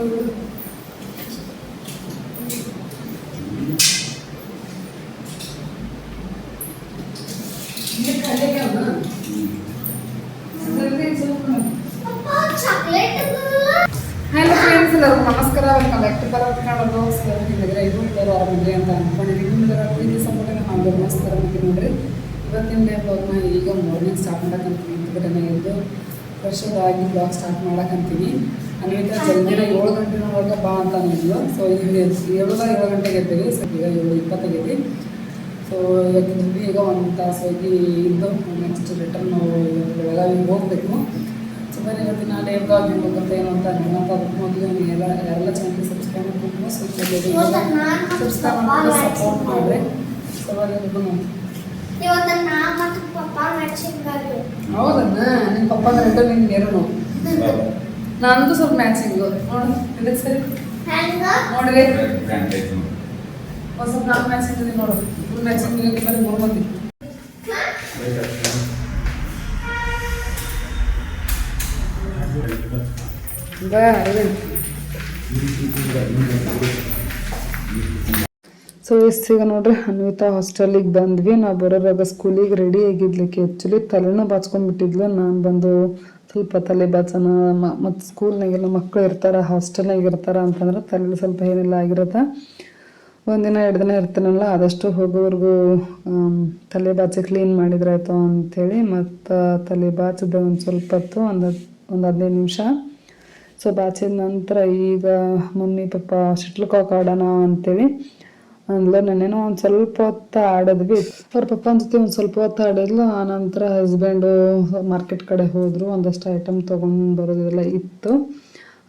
Hello friends, ಎಲ್ಲರಿಗೂ ನಮಸ್ಕಾರ. Welcome back to colour Kannada blogs. ಎಲ್ಲರಿಗಿದ್ರೆ ಇದು ಎಲ್ಲರೂ ಆರಾಮಿದ್ರಿ ಅಂತ ಅಂದ್ಕೊಂಡಿದ್ದೀನಿ. ನಿಮ್ಮೆಲ್ಲರ ಪ್ರೀತಿ ಸಂಪೂರ್ಣ ನಾವು ನಮಸ್ಕಾರ ಅಂತೀನಿ ನೋಡ್ರಿ. ಇವತ್ತಿನ ಡೇ ಬ್ಲಾಗ್ನ ಈಗ ಮಾರ್ನಿಂಗ್ ಸ್ಟಾರ್ಟ್ ಮಾಡಕ್ಕಂತೀನಿ. ಇಂತಕಡೆ ಎದ್ದು ಫ್ರೆಶ್ ಆಗಿ ಬ್ಲಾಗ್ ಸ್ಟಾರ್ಟ್ ಮಾಡಕ್ಕಂತೀನಿ. ಅನ್ವಿತಾ ಜಲ್ದಿನ 7 ಗಂಟೆ ಒಳಗೆ ಬಾ ಅಂತ ಅಂದಿದ್ಲು. ಸೊ ಈಗ 7 ಗಂಟೆಗೆ ಎದ್ದೀವಿ. ಸೊ ಈಗ 7:20 ಆಗೈತಿ. ಸೊ ಇವತ್ತಿನ ಈಗ 1 ತಾಸು ಹೋಗಿ ಇದ್ದು ನೆಕ್ಸ್ಟ್ ರಿಟರ್ನ್ ನಾವು ಬೆಳಗಾವಿಗೆ ಹೋಗಬೇಕು. ಸೊ ಬರೀ ಇವತ್ತಿನ ಡೇ ಬ್ಲಾಗ್ ಹೋಗುತ್ತೆ ಏನು ಅಂತ ನಿಮ್ಮಂತ ಮೊದಲು ಯಾರೆಲ್ಲ ಚಾನಲ್ಗೆ ಸಬ್ಸ್ಕ್ರೈಬ್ ಮಾಡ್ಕೊಂಡು ಸಬ್ಸ್ಕ್ರೈಬ್ ಮಾಡಿ ಸಪೋರ್ಟ್ ಮಾಡಿರಿ. ಸೊ ಹೌದನ್ನ ನಿಮ್ಮ ಪಪ್ಪ ರೆಡ್ಡು ನಿಮ್ಗೆ ಎರಡು ನಂದು ಸ್ವಲ್ಪ ಮ್ಯಾಚಿಂಗು ನೋಡು ಇದಕ್ಕೆ ಸರಿ ನೋಡ್ರಿ ಒಂದು ಸ್ವಲ್ಪ ನಾನು ಮ್ಯಾಚಿಂಗ್ ಇದೆ ನೋಡು. ಫುಲ್ ಮ್ಯಾಚಿಂಗ್ ಬರೀ 3 ಮಂದಿ. ಸೊ ಈಗ ನೋಡ್ರಿ ಅನ್ವಿತಾ ಹಾಸ್ಟೆಲಿಗೆ ಬಂದ್ವಿ. ನಾವು ಬರೋರಾಗ ಸ್ಕೂಲಿಗೆ ರೆಡಿ ಆಗಿದ್ಲಿಕ್ಕೆ ಆ್ಯಕ್ಚುಲಿ ತಲೆನೂ ಬಾಚ್ಕೊಂಡ್ಬಿಟ್ಟಿದ್ಲು. ನಾನು ಬಂದು ಸ್ವಲ್ಪ ತಲೆ ಬಾಚನ ಮತ್ತು ಸ್ಕೂಲ್ನಾಗೆಲ್ಲ ಮಕ್ಕಳು ಇರ್ತಾರೆ, ಹಾಸ್ಟೆಲ್ನಾಗ ಇರ್ತಾರೆ ಅಂತಂದ್ರೆ ತಲೆ ಸ್ವಲ್ಪ ಏನೆಲ್ಲ ಆಗಿರುತ್ತೆ. ಒಂದಿನ 2 ದಿನ ಇರ್ತೀನಲ್ಲ, ಆದಷ್ಟು ಹೋಗೋವರೆಗೂ ತಲೆ ಬಾಚಿ ಕ್ಲೀನ್ ಮಾಡಿದ್ರಾಯ್ತು ಅಂಥೇಳಿ ಮತ್ತು ತಲೆ ಬಾಚಿದೆ ಒಂದು ಸ್ವಲ್ಪ ಹೊತ್ತು, ಒಂದು 15 ನಿಮಿಷ. ಸೊ ಬಾಚಿದ ನಂತರ ಈಗ ಮಮ್ಮಿ ಪಪ್ಪ ಶಟ್ಲ್ ಕಾಕ್ ಆಡೋಣ ಅಂಥೇಳಿ ಅಂದ್ಲು. ನಾನೇನೋ ಒಂದು ಸ್ವಲ್ಪ ಹೊತ್ತು ಆಡಿದ್ವಿ. ಅವ್ರ ಪಪ್ಪನ ಜೊತೆ ಒಂದು ಸ್ವಲ್ಪ ಹೊತ್ತು ಆಡಿದ್ಲು. ಆನಂತರ ಹಸ್ಬೆಂಡು ಮಾರ್ಕೆಟ್ ಕಡೆ ಹೋದರು. ಒಂದಷ್ಟು ಐಟಮ್ ತೊಗೊಂಡು ಬರೋದೆಲ್ಲ ಇತ್ತು.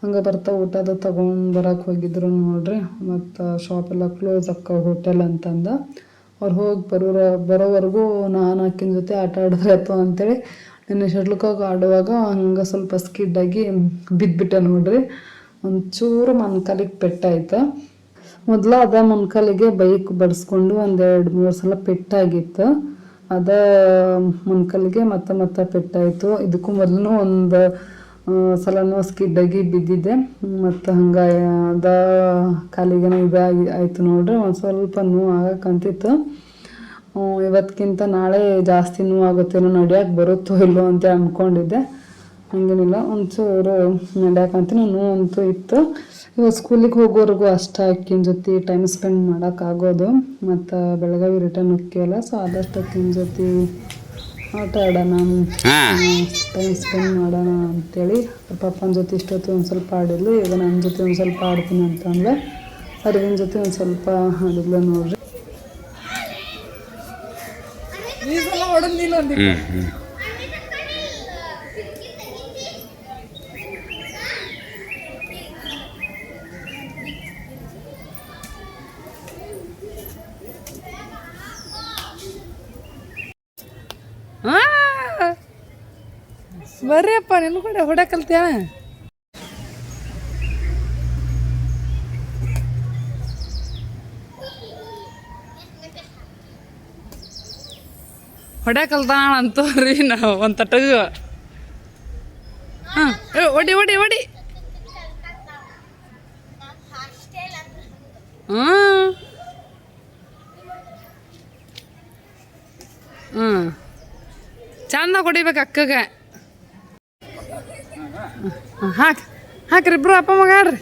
ಹಂಗೆ ಬರ್ತಾ ಊಟದ ತೊಗೊಂಡು ಬರೋಕೆ ಹೋಗಿದ್ರು ನೋಡ್ರಿ. ಮತ್ತು ಶಾಪೆಲ್ಲ ಕ್ಲೋಸ್ ಅಕ್ಕ ಹೋಟೆಲ್ ಅಂತಂದ. ಅವ್ರು ಹೋಗಿ ಬರೋವರೆಗೂ ನಾನು ಆಕಿನ ಜೊತೆ ಆಟ ಆಡಿದ್ರಾಯ್ತು ಅಂಥೇಳಿ ನಿನ್ನೆ ಶಟ್ಲ್ಕಾಕ್ ಆಡುವಾಗ ಹಂಗೆ ಸ್ವಲ್ಪ ಸ್ಕಿಡ್ಡಾಗಿ ಬಿದ್ದುಬಿಟ್ಟೆ ನೋಡ್ರಿ. ಒಂಚೂರು ಮೊಣಕಾಲಿಗೆ ಪೆಟ್ಟಾಯ್ತು. ಮೊದಲು ಅದ ಮೊಣಕಾಲಿಗೆ ಬೈಕ್ ಬಡಿಸ್ಕೊಂಡು 1-2-3 ಸಲ ಪೆಟ್ಟಾಗಿತ್ತು. ಅದ ಮೊಣಕಾಲಿಗೆ ಮತ್ತೆ ಪೆಟ್ಟಾಯಿತು. ಇದಕ್ಕೂ ಮೊದಲು ಒಂದು ಸಲನೂ ಸ್ಕಿಡ್ಡಾಗಿ ಬಿದ್ದಿದ್ದೆ. ಮತ್ತು ಹಂಗೆ ಅದ ಕಾಲಿಗೆನೋ ಇದಾಗಿ ಆಯಿತು ನೋಡ್ರಿ. ಒಂದು ಸ್ವಲ್ಪ ನೋವು ಆಗಕ್ಕಂತಿತ್ತು. ಇವತ್ತಿಗಿಂತ ನಾಳೆ ಜಾಸ್ತಿ ನೋವು ಆಗುತ್ತೇನೋ, ನಡ್ಯಕ್ಕೆ ಬರುತ್ತೋ ಇಲ್ಲೋ ಅಂತ ಅಂದ್ಕೊಂಡಿದ್ದೆ. ಹಂಗೇನಿಲ್ಲ, ಒಂಚೂರು ನಡ್ಯಾಕಂತೀನಿ ನೋವು ಅಂತೂ ಇತ್ತು. ಇವಾಗ ಸ್ಕೂಲಿಗೆ ಹೋಗೋವರೆಗೂ ಅಷ್ಟು ಆಕಿನ ಜೊತೆ ಟೈಮ್ ಸ್ಪೆಂಡ್ ಮಾಡೋಕ್ಕಾಗೋದು. ಮತ್ತು ಬೆಳಗಾವಿ ರಿಟರ್ನ್ ಹೋಗ್ತೀವಲ್ಲ, ಸೊ ಆದಷ್ಟು ಆಕಿನ ಜೊತೆ ಆಟ ಆಡೋಣ, ಟೈಮ್ ಸ್ಪೆಂಡ್ ಮಾಡೋಣ ಅಂಥೇಳಿ ಪಪ್ಪನ ಜೊತೆ ಇಷ್ಟೊತ್ತು ಒಂದು ಸ್ವಲ್ಪ ಆಡಿದ್ಲು. ಈಗ ನನ್ನ ಜೊತೆ ಒಂದು ಸ್ವಲ್ಪ ಆಡ್ತೀನಿ ಅಂತಂದ್ರೆ ಅರಿವಿನ ಜೊತೆ ಒಂದು ಸ್ವಲ್ಪ ಆಡಿದ್ಲು ನೋಡ್ರಿ. ಬರ್ರಿಯಪ್ಪ, ನಿನ್ನ ಕೂಡ ಹೊಡಕಲ್ತ್ಯಾ? ಹೊಡ್ಯಾಕಲ್ತಾಣ ಅಂತವ್ರಿ ನಾವು ಒಂದು ತಟಗ. ಹಾಂ ಒಡಿ ಒಡಿ ಒಡಿ. ಚಂದ ಹೊಡಿಬೇಕು ಅಕ್ಕಗೆ. ಹಾಕ್ರಿ ಇಬ್ರು ಅಪ್ಪ ಮಗ ಆಡ್ರಿ.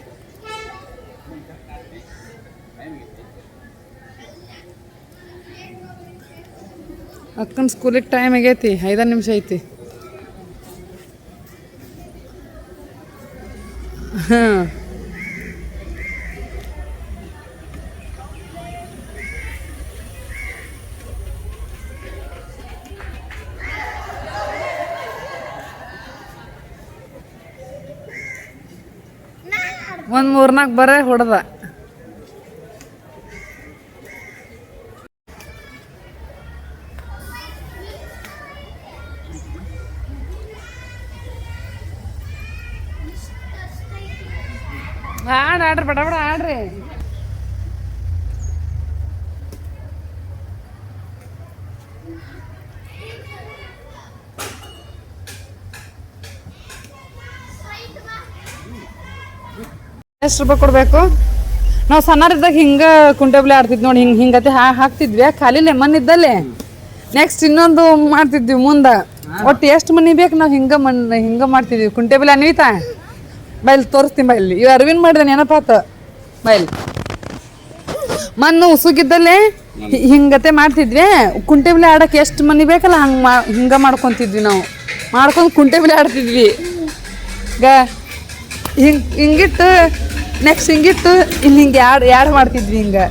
ಅಕ್ಕನ ಸ್ಕೂಲಿಗೆ ಟೈಮ್ ಆಗೈತಿ, 5 ನಿಮಿಷ ಐತಿ. ಹಾಂ ಒಂದು 3-4 ಬರೇ ಹೊಡೆದ. ಆಡ್ರಿ ಬಡ ಬಡ ಆಡ್ರಿ. ಎಷ್ಟು ರೂಪಾಯಿ ಕೊಡಬೇಕು? ನಾವು ಸಣ್ಣರಿದ್ದಾಗ ಹಿಂಗೆ ಕುಂಟೆಬ್ಲೆ ಆಡ್ತಿದ್ವಿ ನೋಡಿ, ಹಿಂಗತೆ ಹಾಕ್ತಿದ್ವಿ ಖಾಲಿ ಲೆಮನ್ ಇದ್ದಲ್ಲೇ. ನೆಕ್ಸ್ಟ್ ಇನ್ನೊಂದು ಮಾಡ್ತಿದ್ವಿ ಮುಂದೆ. ಒಟ್ಟು ಎಷ್ಟು ಮನಿ ಬೇಕು ನಾವು ಹಿಂಗೆ ಮಾಡ್ತಿದ್ವಿ ಕುಂಟೆಬ್ಲೆ. ಅನ್ವಿತಾ ಬೈಲ್ ತೋರಿಸ್ತೀನಿ ಬೈಲಿ. ಇವ್ ಅರವಿಂದ್ ಮಾಡಿದೆ ನೆನಪಾತ ಬೈಲ್. ಮಣ್ಣು ಉಸುಗಿದ್ದಲ್ಲೇ ಹಿಂಗತೆ ಮಾಡ್ತಿದ್ವಿ. ಕುಂಟೆಬ್ಲೆ ಆಡಕ್ಕೆ ಎಷ್ಟು ಮನಿ ಬೇಕಲ್ಲ ಹಿಂಗೆ ಮಾಡ್ಕೊತಿದ್ವಿ ನಾವು. ಮಾಡ್ಕೊಂಡು ಕುಂಟೆಬ್ಲೆ ಆಡ್ತಿದ್ವಿ. ಹಿಂಗಿಟ್ಟು ನೆಕ್ಸ್ಟ್ ಹಿಂಗಿಟ್ಟು ಇಲ್ಲಿ ಹಿಂಗೆ ಯಾಡ್ ಮಾಡ್ತಿದ್ವಿ ಹಿಂಗೆ.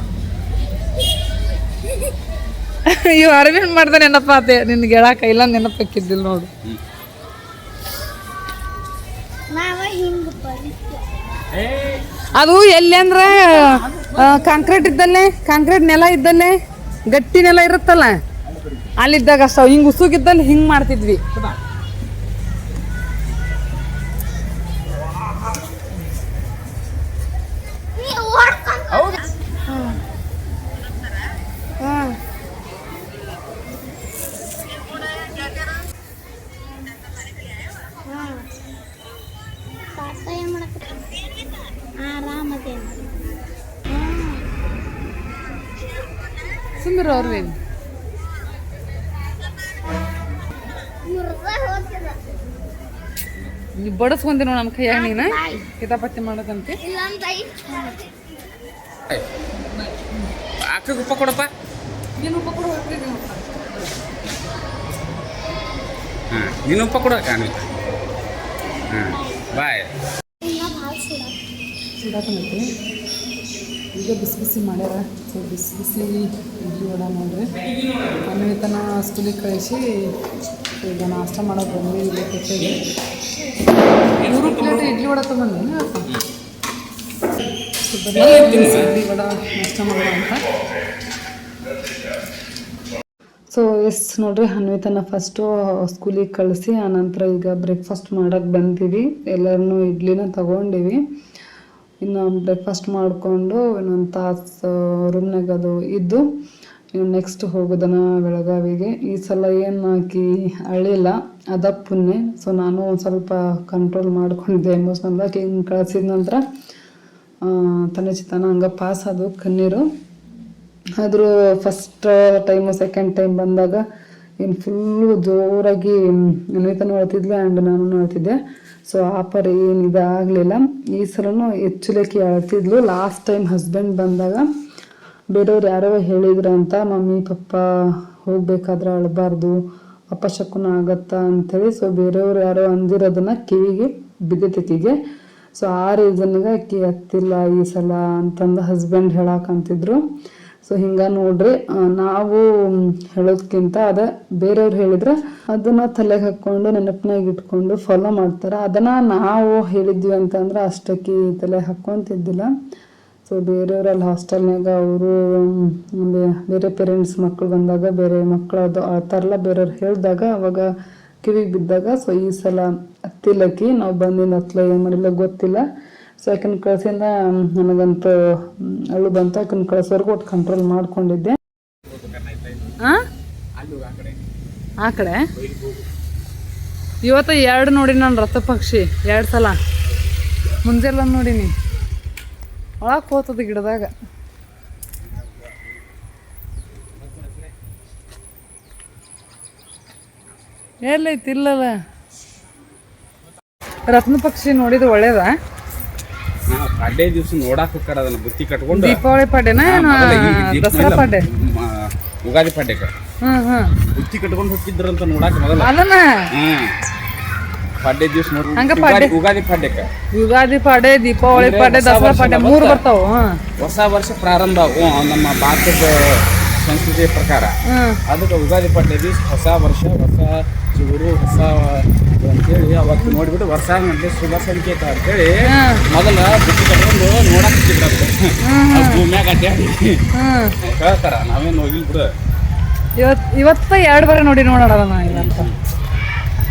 ಇವ್ ಅರವಿಂದ್ ಮಾಡ್ದೆ ನೆನಪಾತೆ. ನಿನ್ಗೆ ಹೇಳಾಕ ಇಲ್ಲ ನೆನಪಾಕಿದ್ದಿಲ್ಲ ನೋಡು. ಅದು ಎಲ್ಲಿ ಅಂದ್ರೆ ಕಾಂಕ್ರೀಟ್ ಇದ್ದಲ್ಲೇ, ಕಾಂಕ್ರೀಟ್ ನೆಲ ಇದ್ದಲ್ಲೇ, ಗಟ್ಟಿ ನೆಲ ಇರುತ್ತಲ್ಲ ಅಲ್ಲಿದ್ದಾಗ ಅಷ್ಟ ಹಿಂಗೆ ಉಸುಗಿದ್ದಲ್ಲಿ ಹಿಂಗೆ ಮಾಡ್ತಿದ್ವಿ. ಸುಮ್ಮನೆ ಅರವಿಂದ್ ನೀವು ಬಡಸ್ಕೊಂಡಿ ನೋಡು ನಮ್ಮ ಕೈಯಾಗ. ನೀನು ಕಿತಾಪತಿ ಮಾಡೋದಂತೆ. ಅಕ್ಕಗೆ ಉಪ್ಪ ಕೊಡಪ್ಪ. ನೀನು ಉಪ್ಪ ಕೊಡು. ಹಾಂ ನೀನು ಉಪ್ಪ ಕೊಡು. ಹಾಂ ಬಾಯ್. ಸುಡಾಕಂತಿ ಈಗ ಬಿಸಿ ಬಿಸಿ ಮಾಡ್ಯಾರ. ಸೊ ಬಿಸಿ ಬಿಸಿ ಇಡ್ಲಿ ವಡ ನೋಡ್ರಿ. ಅನ್ವಿತನ ಸ್ಕೂಲಿಗೆ ಕಳಿಸಿ ಈಗ ನಾಷ್ಟ ಮಾಡೋಕೆ ಬಂದ್ವಿ. ಇಲ್ಲಿ ಕೆಟ್ಟಗೆ 3 ಪ್ಲೇಟ್ ಇಡ್ಲಿ ವಡ ತೊಗೊಂಡು ಇಡ್ಲಿ ವಡ ನಾಷ್ಟ ಮಾಡೋಣ ಅಂತ. ಸೊ ಎಸ್ ನೋಡ್ರಿ, ಅನ್ವಿತನ ಫಸ್ಟು ಸ್ಕೂಲಿಗೆ ಕಳಿಸಿ ಆನಂತರ ಈಗ ಬ್ರೇಕ್ಫಾಸ್ಟ್ ಮಾಡೋಕ್ಕೆ ಬಂದೀವಿ. ಎಲ್ಲರೂ ಇಡ್ಲಿನ ತೊಗೊಂಡಿವಿ. ಇನ್ನು ಬ್ರೇಕ್ಫಾಸ್ಟ್ ಮಾಡಿಕೊಂಡು ಇನ್ನೊಂದು ತಾಸು ರೂಮ್ನಾಗ ಅದು ಇದ್ದು ಇನ್ನು ನೆಕ್ಸ್ಟ್ ಹೋಗೋದನ ಬೆಳಗಾವಿಗೆ. ಈ ಸಲ ಏನು ಹಾಕಿ ಅಳಿಲ್ಲ, ಅದ ಪುಣ್ಯ. ಸೊ ನಾನು ಒಂದು ಸ್ವಲ್ಪ ಕಂಟ್ರೋಲ್ ಮಾಡ್ಕೊಂಡಿದ್ದೆ ಎಮೋಷ್ನಲ್ಲಾಗಿ. ಹಿಂಗೆ ಕಳಿಸಿದ ನಂತರ ತನ್ನ ಚಿತ್ತಾನ ಹಂಗೆ ಪಾಸ್ ಅದು ಕಣ್ಣೀರು. ಆದರೂ ಫಸ್ಟ್ ಟೈಮು ಸೆಕೆಂಡ್ ಟೈಮ್ ಬಂದಾಗ ಇನ್ನು ಫುಲ್ಲು ಜೋರಾಗಿ ಅನ್ವಿತನೂ ಅಳ್ತಿದ್ಲು ಆ್ಯಂಡ್ ನಾನು ಅಳ್ತಿದ್ದೆ. ಸೊ ಆ ಪರಿ ಏನು ಇದಾಗಲಿಲ್ಲ. ಈ ಸಲನೂ ಹೆಚ್ಚುಲೇಕಿ ಅಳ್ತಿದ್ಲು. ಲಾಸ್ಟ್ ಟೈಮ್ ಹಸ್ಬೆಂಡ್ ಬಂದಾಗ ಬೇರೆಯವ್ರು ಯಾರೋ ಹೇಳಿದ್ರು ಅಂತ, ಮಮ್ಮಿ ಪಪ್ಪ ಹೋಗ್ಬೇಕಾದ್ರೆ ಅಳಬಾರ್ದು, ಅಪಶಕುನ ಆಗತ್ತಾ ಅಂಥೇಳಿ. ಸೊ ಬೇರೆಯವ್ರು ಯಾರೋ ಅಂದಿರೋದನ್ನು ಕಿವಿಗೆ ಬಿದ್ದತಿಕಿಗೆ. ಸೊ ಆ ರೀಸನ್ಗೆ ಅಕ್ಕಿ ಹತ್ತಿಲ್ಲ ಈ ಸಲ ಅಂತಂದು ಹಸ್ಬೆಂಡ್ ಹೇಳಕ್ಕಂತಿದ್ರು. ಸೊ ಹಿಂಗೆ ನೋಡ್ರಿ, ನಾವು ಹೇಳೋದಕ್ಕಿಂತ ಅದ ಬೇರೆಯವ್ರು ಹೇಳಿದ್ರೆ ಅದನ್ನು ತಲೆಗೆ ಹಾಕ್ಕೊಂಡು ನೆನಪಿನಾಗ ಇಟ್ಕೊಂಡು ಫಾಲೋ ಮಾಡ್ತಾರೆ. ಅದನ್ನು ನಾವು ಹೇಳಿದ್ವಿ ಅಂತಂದ್ರೆ ಅಷ್ಟಕ್ಕೆ ತಲೆ ಹಾಕ್ಕೊಂತಿದ್ದಿಲ್ಲ. ಸೊ ಬೇರೆಯವರಲ್ಲಿ ಹಾಸ್ಟೆಲ್ನಾಗ ಅವರು ಬೇರೆ ಪೇರೆಂಟ್ಸ್ ಮಕ್ಕಳು ಬಂದಾಗ ಬೇರೆ ಮಕ್ಕಳು ಅದು ಅಳ್ತಾರಲ್ಲ, ಬೇರೆಯವ್ರು ಹೇಳಿದಾಗ ಅವಾಗ ಕಿವಿಗೆ ಬಿದ್ದಾಗ. ಸೊ ಈ ಸಲ ಹತ್ತಿಲ್ಲಕ್ಕಿ ನಾವು ಬಂದಿಂದ ಹತ್ತಲ ಏನು ಮಾಡಿಲ್ಲ ಗೊತ್ತಿಲ್ಲ. ಸೊ ಯಾಕಂದ್ ಕಳ್ಸಿಂದ ನನಗಂತೂ ಅಳು ಬಂತು. ಯಾಕಂದ್ ಕಳ್ಸೋರ್ಗು ಒಟ್ಟು ಕಂಟ್ರೋಲ್ ಮಾಡ್ಕೊಂಡಿದ್ದೆ. ಆ ಕಡೆ ಇವತ್ತು 2 ನೋಡಿ ನಾನು ರಥ ಪಕ್ಷಿ 2 ಸಲ. ಮುಂಜಾನೆ ನೋಡೀನಿ ಒಳಗೆ ಹೋತದ ಗಿಡದಾಗ. ಎಲ್ಲೈತಿ ಇಲ್ಲದ ರತ್ನ ಪಕ್ಷಿ ನೋಡಿದ ಒಳ್ಳೇದ. ಪಾಡ್ಯ ದಿವಸ ನೋಡಾಕ ಹೋಗ್ತಾರ ಅದನ್ನ ಬುತ್ತಿ ಕಟ್ಕೊಂಡು. ದೀಪಾವಳಿ ಪಾಡ್ಯನ ದಸರಾ ಪಾಡ್ಯ? ಉಗಾದಿ ಪಾಡ್ಯಕ್ಕ ಬುತ್ತಿ ಕಟ್ಕೊಂಡು ಹೋಗಿದ್ರಂತ ನೋಡಾಕ ಮೊದಲ. ಅದನ್ನ ಪಾಡ್ಯ ದಿವಸ ನೋಡಿ ಉಗಾದಿ ಪಾಡ್ಯಕ್ಕ. ಯುಗಾದಿ ಪಾಡ್ಯ, ದೀಪಾವಳಿ ಪಾಡ್ಯ, ದಸರಾ ಪಾಡ್ಯ 3 ಬರ್ತಾವ. ಹೊಸ ವರ್ಷ ಪ್ರಾರಂಭ ನಮ್ಮ ಭಾರತದ ಸಂಸ್ಕೃತಿಯ ಪ್ರಕಾರ. ಅದಕ್ಕೆ ಉಗಾದಿ ಪಾಡ್ಯ ದಿವಸ ಹೊಸ ವರ್ಷ, ಹೊಸ ಚಿಗುರು, ಹೊಸ ಅಂತೇಳಿ ಅವತ್ತು ನೋಡ್ಬಿಟ್ಟು ವರ್ಷ ಮತ್ತೆ ಶುಭ ಸಂಕೇತ ಅಂತೇಳಿ ಮೊದಲ ಬುತ್ತಿ ಕಟ್ಕೊಂಡು ನೋಡಕ್ ಭೂಮ್ಯಾಗ ಅಡ್ಡಾಡಿ ಹೇಳ್ತಾರ. ನಾವೇನು ಹೋಗಿಲ್ ಬಿಡು. ಇವತ್ತ 2 ಬಾರಿ ನೋಡಿ ನೋಡೋಣ ಅಂತ.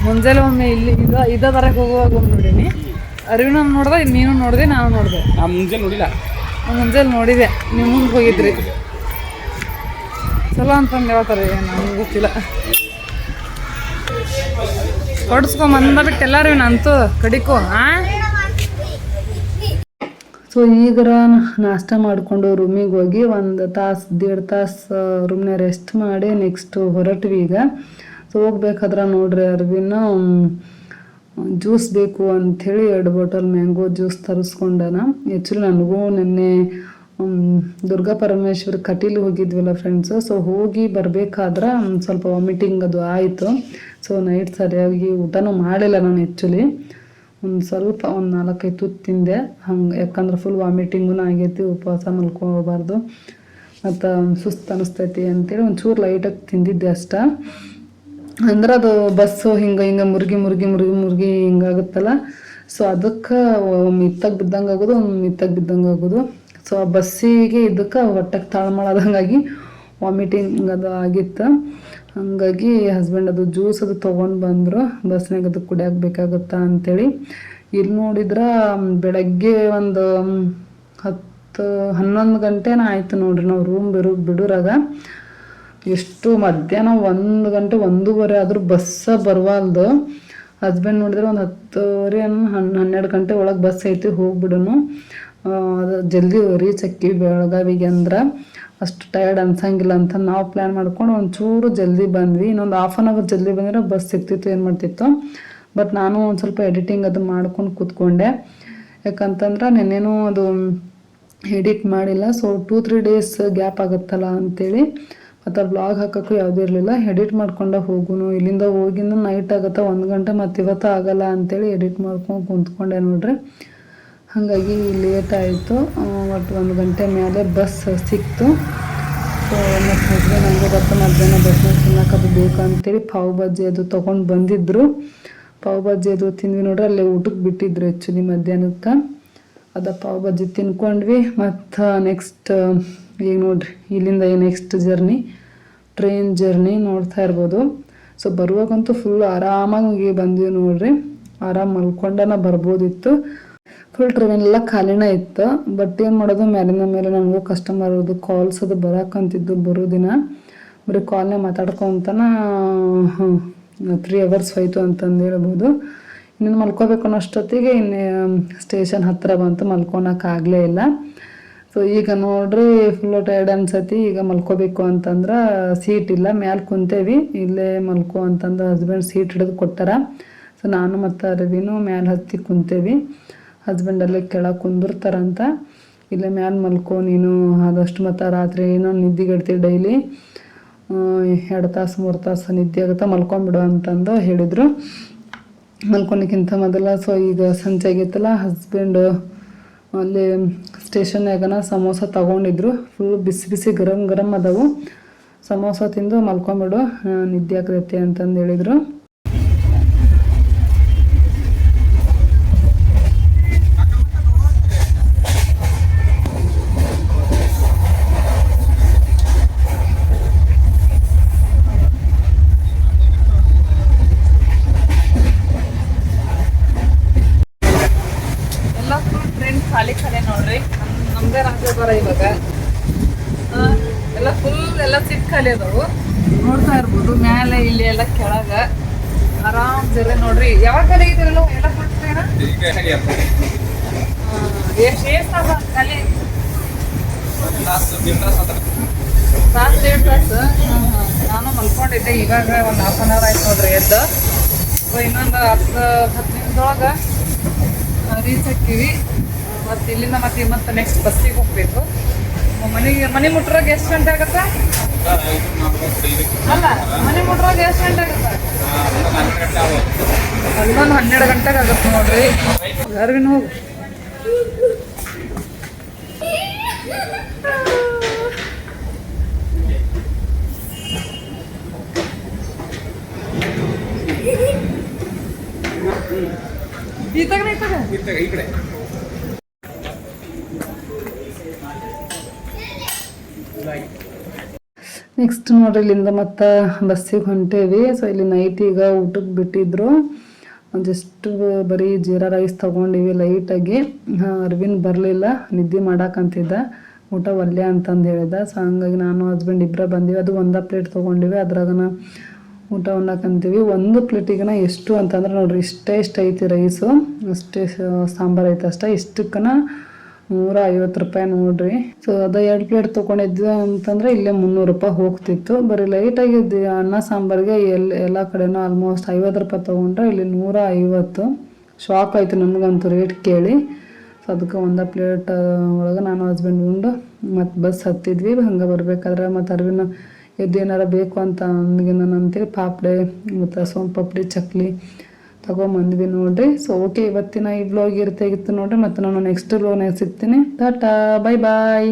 ಮುಂಜಾನೆ ಒಮ್ಮೆ ಇಲ್ಲಿ ಇದ ಬರಕ್ಕೆ ಹೋಗುವಾಗ ಒಮ್ಮೆ ನೋಡೀನಿ. ಅರಿವಿನ ನೋಡ್ದೆ, ನೀನು ನೋಡಿದೆ, ನಾನು ನೋಡಿದೆ. ನಾ ಮುಂಜಾನೆ ನೋಡಿಲ್ಲ. ಮುಂಜಾನೆ ನೋಡಿದೆ, ನೀವು ಮುಂದೆ ಹೋಗಿದ್ರಿ. ಚಲೋ ಅಂತಂದು ಹೇಳ್ತಾರೆ, ನನಗೆ ಗೊತ್ತಿಲ್ಲ. ಹೊಡ್ಸ್ಕೊಂಬಂದ ಬಿಟ್ಟು ಎಲ್ಲರೂ ಅಂತೂ ಕಡಿಕೋ. ಸೊ ಈಗರ ನಾಷ್ಟ ಮಾಡಿಕೊಂಡು ರೂಮಿಗೆ ಹೋಗಿ 1 ತಾಸು 1.5 ತಾಸು ರೂಮ್ನ ರೆಸ್ಟ್ ಮಾಡಿ ನೆಕ್ಸ್ಟ್ ಹೊರಟ್ವಿ ಈಗ. ಸೊ ಹೋಗ್ಬೇಕಾದ್ರೆ ನೋಡ್ರಿ ಅರ್ವಿನ ಜ್ಯೂಸ್ ಬೇಕು ಅಂಥೇಳಿ 2 ಬಾಟಲ್ ಮ್ಯಾಂಗೋ ಜ್ಯೂಸ್ ತರಿಸ್ಕೊಂಡನ. ಆ್ಯಕ್ಚುಲಿ ನನಗೂ ನಿನ್ನೆ ದುರ್ಗಾ ಪರಮೇಶ್ವರ್ ಕಟೀಲಿಗೆ ಹೋಗಿದ್ವಲ್ಲ ಫ್ರೆಂಡ್ಸು. ಸೊ ಹೋಗಿ ಬರಬೇಕಾದ್ರೆ ಸ್ವಲ್ಪ ವಾಮಿಟಿಂಗ್ ಅದು ಆಯಿತು. ಸೊ ನೈಟ್ ಸರಿಯಾಗಿ ಊಟನೂ ಮಾಡಿಲ್ಲ ನಾನು. ಆ್ಯಕ್ಚುಲಿ ಸ್ವಲ್ಪ 4-5 ತುತ್ತು ತಿಂದೆ ಹಂಗೆ, ಯಾಕಂದ್ರೆ ಫುಲ್ ವಾಮಿಟಿಂಗೂ ಆಗೈತಿ, ಉಪವಾಸ ಮಲ್ಕೋಬಾರ್ದು ಮತ್ತು ಸುಸ್ತು ಅನ್ನಿಸ್ತೈತಿ ಅಂತೇಳಿ ಒಂಚೂರು ಲೈಟಾಗಿ ತಿಂದಿದ್ದೆ ಅಷ್ಟ. ಅಂದ್ರೆ ಅದು ಬಸ್ಸು ಹಿಂಗೆ ಮುರುಗಿ ಹಿಂಗಾಗುತ್ತಲ್ಲ. ಸೊ ಅದಕ್ಕೆ ಮಿತ್ತಾಗ ಬಿದ್ದಂಗೆ ಆಗೋದು. ಸೊ ಆ ಬಸ್ಸಿಗೆ ಇದಕ್ಕೆ ಹೊಟ್ಟೆಗೆ ತಾಳ್ಮಾಡೋದಂಗಾಗಿ ವಾಮಿಟಿಂಗ್ ಅದು ಆಗಿತ್ತು. ಹಾಗಾಗಿ ಹಸ್ಬೆಂಡ್ ಅದು ಜ್ಯೂಸ್ ಅದು ತೊಗೊಂಡು ಬಂದರು, ಬಸ್ನಾಗ ಅದು ಕುಡಿಯೋಕೆ ಬೇಕಾಗುತ್ತಾ ಅಂಥೇಳಿ. ಇಲ್ಲಿ ನೋಡಿದ್ರೆ ಬೆಳಗ್ಗೆ ಒಂದು 10-11 ಗಂಟೆನ ಆಯಿತು ನೋಡ್ರಿ ನಾವು ರೂಮ್ ಬಿಡೋರಾಗ. ಎಷ್ಟು ಮಧ್ಯಾಹ್ನ 1 ಗಂಟೆ 1:15 ಆದರೂ ಬಸ್ಸ ಬರವಲ್ದು. ಹಸ್ಬೆಂಡ್ ನೋಡಿದ್ರೆ ಒಂದು 10:30-12 ಗಂಟೆ ಒಳಗೆ ಬಸ್ ಐತಿ, ಹೋಗ್ಬಿಡೋನು ಅದು ಜಲ್ದಿ ರೀಚ್ ಆಕ್ಕಿ ಬೆಳಗಾವಿಗೆ. ಅಂದ್ರೆ ಅಷ್ಟು ಟಯರ್ಡ್ ಅನ್ಸಂಗಿಲ್ಲ ಅಂತ ನಾವು ಪ್ಲ್ಯಾನ್ ಮಾಡ್ಕೊಂಡು ಒಂಚೂರು ಜಲ್ದಿ ಬಂದ್ವಿ. ಇನ್ನೊಂದು 1/2 ಅವರ್ ಜಲ್ದಿ ಬಂದರೆ ಬಸ್ ಸಿಗ್ತಿತ್ತು, ಏನು ಮಾಡ್ತಿತ್ತು. ಬಟ್ ನಾನು ಒಂದು ಸ್ವಲ್ಪ ಎಡಿಟಿಂಗ್ ಅದು ಮಾಡ್ಕೊಂಡು ಕೂತ್ಕೊಂಡೆ. ಯಾಕಂತಂದ್ರೆ ನೆನ್ನೆನೂ ಅದು ಎಡಿಟ್ ಮಾಡಿಲ್ಲ. ಸೊ 2-3 ಡೇಸ್ ಗ್ಯಾಪ್ ಆಗುತ್ತಲ್ಲ ಅಂಥೇಳಿ ಮತ್ತು ಬ್ಲಾಗ್ ಹಾಕೋಕ್ಕೂ ಯಾವುದೂ ಇರಲಿಲ್ಲ. ಎಡಿಟ್ ಮಾಡ್ಕೊಂಡು ಹೋಗುನು, ಇಲ್ಲಿಂದ ಹೋಗಿಂದ ನೈಟ್ ಆಗುತ್ತೆ 1 ಗಂಟೆ, ಮತ್ತು ಇವತ್ತು ಆಗಲ್ಲ ಅಂಥೇಳಿ ಎಡಿಟ್ ಮಾಡ್ಕೊಂಡು ಕುಂತ್ಕೊಂಡೆ ನೋಡ್ರಿ. ಹಾಗಾಗಿ ಲೇಟ್ ಆಯಿತು. ಒಟ್ಟು 1 ಗಂಟೆ ಮೇಲೆ ಬಸ್ ಸಿಕ್ತು. ಸೊ ಮತ್ತು ಹಸ್ಬೆಂಡ್ ಹಂಗೆ ಬರ್ತಾ ಮಧ್ಯಾಹ್ನ ಬಸ್ನಾಗ ತಿನ್ನೋಕದು ಬೇಕು ಅಂತೇಳಿ ಪಾವ್ ಭಾಜಿ ಅದು ತೊಗೊಂಡು ಬಂದಿದ್ದರು. ಪಾವ್ ಭಾಜಿ ಅದು ತಿಂದ್ವಿ ನೋಡ್ರಿ. ಅಲ್ಲೇ ಊಟಕ್ಕೆ ಬಿಟ್ಟಿದ್ರು ಆ್ಯಕ್ಚುಲಿ ಮಧ್ಯಾಹ್ನಕ್ಕೆ. ಅದು ಪಾವ್ ಭಾಜಿ ತಿನ್ಕೊಂಡ್ವಿ. ಮತ್ತು ನೆಕ್ಸ್ಟ್ ಈಗ ನೋಡ್ರಿ ಇಲ್ಲಿಂದ ನೆಕ್ಸ್ಟ್ ಟ್ರೈನ್ ಜರ್ನಿ ನೋಡ್ತಾ ಇರ್ಬೋದು. ಸೊ ಬರುವಾಗಂತೂ ಫುಲ್ ಆರಾಮಾಗಿ ಬಂದ್ವಿ ನೋಡ್ರಿ. ಆರಾಮ್ ಮಲ್ಕೊಂಡನ ಬರ್ಬೋದಿತ್ತು. ಫುಲ್ ಟ್ರೈನ್ ಎಲ್ಲ ಖಾಲಿನೇ ಇತ್ತು. ಬಟ್ ಏನು ಮಾಡೋದು, ಮೇಲಿನ ಮೇಲೆ ನನಗೂ ಕಸ್ಟಮರ್ ಅದು ಕಾಲ್ಸ್ ಅದು ಬರೋಕ್ಕಂತಿದ್ದು ಬರೋ ದಿನ ಬರೀ ಕಾಲ್ನೇ ಮಾತಾಡ್ಕೊತಾನ 3 ಅವರ್ಸ್ ಹೋಯ್ತು ಅಂತಂದು ಹೇಳ್ಬೋದು. ಇನ್ನೇನು ಮಲ್ಕೋಬೇಕು ಅನ್ನೋಷ್ಟೊತ್ತಿಗೆ ಇನ್ನು ಸ್ಟೇಷನ್ ಹತ್ತಿರ ಬಂತು, ಮಲ್ಕೊಳಕ್ಕಾಗಲೇ ಇಲ್ಲ. ಸೊ ಈಗ ನೋಡ್ರಿ ಫುಲ್ಲು ಟೈರ್ಡ್ ಅನ್ಸತಿ. ಈಗ ಮಲ್ಕೋಬೇಕು ಅಂತಂದ್ರೆ ಸೀಟ್ ಇಲ್ಲ, ಮ್ಯಾಲೆ ಕುಂತೇವಿ, ಇಲ್ಲೇ ಮಲ್ಕೋ ಅಂತಂದು ಹಸ್ಬೆಂಡ್ ಸೀಟ್ ಹಿಡಿದು ಕೊಟ್ಟಾರ. ಸೊ ನಾನು ಮತ್ತು ರವಿನೂ ಮ್ಯಾಲೆ ಹತ್ತಿ ಕುಂತೇವಿ. ಹಸ್ಬೆಂಡಲ್ಲೇ ಕೆಳಗೆ ಕುಂದಿರ್ತಾರಂತ, ಇಲ್ಲೇ ಮ್ಯಾಲೆ ಮಲ್ಕೋ ನೀನು ಆದಷ್ಟು. ಮತ್ತು ರಾತ್ರಿ ಏನೋ ನಿದ್ದೆಗೆಡ್ತೀವಿ ಡೈಲಿ 2 ತಾಸು 3 ತಾಸು ನಿದ್ದೆ ಆಗುತ್ತೆ, ಮಲ್ಕೊಂಬಿಡು ಅಂತಂದು ಹೇಳಿದರು ಮಲ್ಕೊಳಕ್ಕಿಂತ ಮೊದಲ. ಸೊ ಈಗ ಸಂಜೆ ಆಗೈತಲ್ಲ, ಹಸ್ಬೆಂಡು ಅಲ್ಲಿ ಸ್ಟೇಷನ್ನಾಗನ ಸಮೋಸ ತೊಗೊಂಡಿದ್ರು. ಫುಲ್ ಬಿಸಿ ಗರಂ ಅದಾವು. ಸಮೋಸ ತಿಂದು ಮಲ್ಕೊಂಬಿಡು, ನಿದ್ದೆ ಆಗ್ತೈತೆ ಅಂತಂದು ಹೇಳಿದರು. ಖಾಲಿ ನೋಡ್ರಿ. ನಮ್ದೇ ರಾಜ್ಯಭಾರ ಇವಾಗ ಎಲ್ಲ ಫುಲ್ ಎಲ್ಲ ಸಿಟ್ ಖಾಲಿ ಅದಾವು. ನೋಡ್ತಾ ಇರ್ಬೋದು ಮೇಲೆ ಇಲ್ಲಿ ಎಲ್ಲ ಕೆಳಗ ಆರಾಮ್ ಜರ ನೋಡ್ರಿ. ಯಾವಾಗ ಖಾಲಿ ಆಗಿದ್ದೀರಲ್ಲ ಎಲ್ಲ ಕೊಡ್ತೀರ ಎಷ್ಟು ಖಾಲಿ ತಾಸು 1.5 ತಾಸು. ನಾನು ಮಲ್ಕೊಂಡಿದ್ದೆ, ಇವಾಗ ಒಂದು 1/2 ಅವರ್ ಆಯ್ತು ನೋಡ್ರಿ ಎದ್ದು. ಇನ್ನೊಂದು 10 ನಿಮಿಷದೊಳಗೆ ರೀಚ್ ಆಗ್ತೀವಿ. ಮತ್ತು ಇಲ್ಲಿಂದ ಮತ್ತೆ ನೆಕ್ಸ್ಟ್ ಬಸ್ಸಿಗೆ ಹೋಗ್ಬೇಕು. ಮನೆ ಮುಟ್ರಾಗ ಎಷ್ಟು ಗಂಟೆ ಆಗುತ್ತೆ? ಅಲ್ಲ, ಮನೆ ಮುಟ್ರಾಗ ಎಷ್ಟು ಗಂಟೆ ಆಗುತ್ತೆ? 11-12 ಗಂಟೆಗೆ ಆಗುತ್ತೆ ನೋಡ್ರಿ. ಯಾರಿಗೂ ಹೋಗು. ಈ ಕಡೆ ನೆಕ್ಸ್ಟ್ ನೋಡ್ರಿ ಇಲ್ಲಿಂದ ಮತ್ತು ಬಸ್ಸಿಗೆ ಹೊಂಟೇವಿ. ಸೊ ಇಲ್ಲಿ ನೈಟ್ ಈಗ ಊಟಕ್ಕೆ ಬಿಟ್ಟಿದ್ರು. ಜಸ್ಟ್ ಬರೀ ಜೀರಾ ರೈಸ್ ತೊಗೊಂಡಿವಿ ಲೈಟಾಗಿ. ಅರವಿಂದ್ ಬರಲಿಲ್ಲ, ನಿದ್ದೆ ಮಾಡಾಕಂತಿದ್ದ, ಊಟ ಒಲ್ಲೆ ಅಂತಂದು ಹೇಳಿದ. ಸೊ ಹಂಗಾಗಿ ನಾನು ಹಸ್ಬೆಂಡ್ ಇಬ್ಬರೇ ಬಂದೀವಿ. ಅದು 1 ಪ್ಲೇಟ್ ತೊಗೊಂಡಿವಿ, ಅದ್ರಾಗನ ಊಟ ಉಣ್ಣಾಕಂತೀವಿ. 1 ಪ್ಲೇಟಿಗನ ಎಷ್ಟು ಅಂತಂದ್ರೆ ನೋಡ್ರಿ ಇಷ್ಟ ಐತಿ ರೈಸು, ಅಷ್ಟೇ ಸಾಂಬಾರು ಐತೆ ಅಷ್ಟೇ. ಇಷ್ಟಕ್ಕನ 150 ರೂಪಾಯಿ ನೋಡ್ರಿ. ಸೊ ಅದ 2 ಪ್ಲೇಟ್ ತೊಗೊಂಡಿದ್ವಿ ಅಂತಂದ್ರೆ ಇಲ್ಲೇ 300 ರೂಪಾಯಿ ಹೋಗ್ತಿತ್ತು. ಬರೀ ಲೈಟಾಗಿ ಅನ್ನ ಸಾಂಬಾರಿಗೆ ಎಲ್ಲ ಕಡೆನೂ ಆಲ್ಮೋಸ್ಟ್ 50 ರೂಪಾಯಿ ತೊಗೊಂಡ್ರೆ ಇಲ್ಲಿ 150. ಶಾಕ್ ಆಯಿತು ನಮಗಂತೂ ರೇಟ್ ಕೇಳಿ. ಸೊ ಅದಕ್ಕೆ ಒಂದು ಪ್ಲೇಟ್ ಒಳಗೆ ನಾನು ಹಸ್ಬೆಂಡ್ ಉಂಡು ಮತ್ತು ಬಸ್ ಹತ್ತಿದ್ವಿ. ಹಂಗೆ ಬರ್ಬೇಕಾದ್ರೆ ಮತ್ತು ಅರ್ವಿನ ಎದ್ದು ಏನಾರ ಬೇಕು ಅಂತ ನಾನು ಅಂತೇಳಿ ಪಾಪಡೆ ಮತ್ತು ಸೋನ್ ಪಾಪಡಿ ಚಕ್ಲಿ ತಗೊಂಬಂದ್ವಿ ನೋಡ್ರಿ. ಸೊ ಓಕೆ, ಇವತ್ತಿನ ಈ ವ್ಲಾಗ್ ಇರ್ತಾಗಿತ್ತು ನೋಡ್ರಿ. ಮತ್ತು ನಾನು ನೆಕ್ಸ್ಟ್ ವ್ಲಾಗ್ನಾಗ ಸಿಗ್ತೀನಿ. ಟಾಟಾ, ಬೈ ಬಾಯ್.